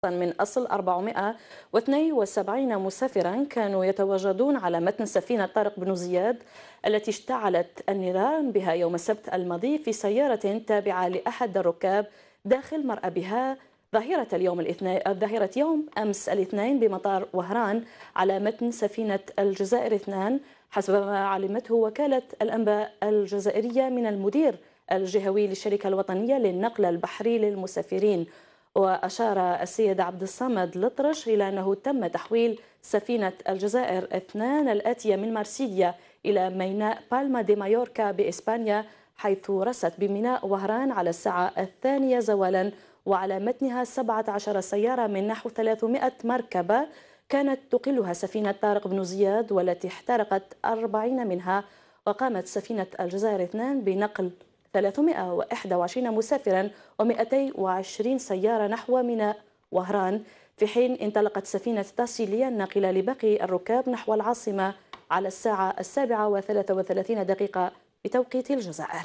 من أصل 472 مسافرا كانوا يتواجدون على متن سفينة طارق بن زياد التي اشتعلت النيران بها يوم السبت الماضي في سيارة تابعة لأحد الركاب داخل مرأبها ظاهرة يوم أمس الاثنين بمطار وهران على متن سفينة الجزائر 2 حسب ما علمته وكالة الأنباء الجزائرية من المدير الجهوي للشركة الوطنية للنقل البحري للمسافرين. وأشار السيد عبد الصمد الأطرش إلى أنه تم تحويل سفينة الجزائر 2 الآتية من مارسيليا إلى ميناء بالما دي مايوركا بإسبانيا، حيث رست بميناء وهران على الساعة 2 زوالا، وعلى متنها 17 سيارة من نحو 300 مركبة كانت تقلها سفينة طارق بن زياد والتي احترقت 40 منها. وقامت سفينة الجزائر 2 بنقل 321 مسافرا و220 سيارة نحو ميناء وهران، في حين انطلقت سفينة تاسيليا الناقلة لباقي الركاب نحو العاصمة على الساعة 7:33 بتوقيت الجزائر.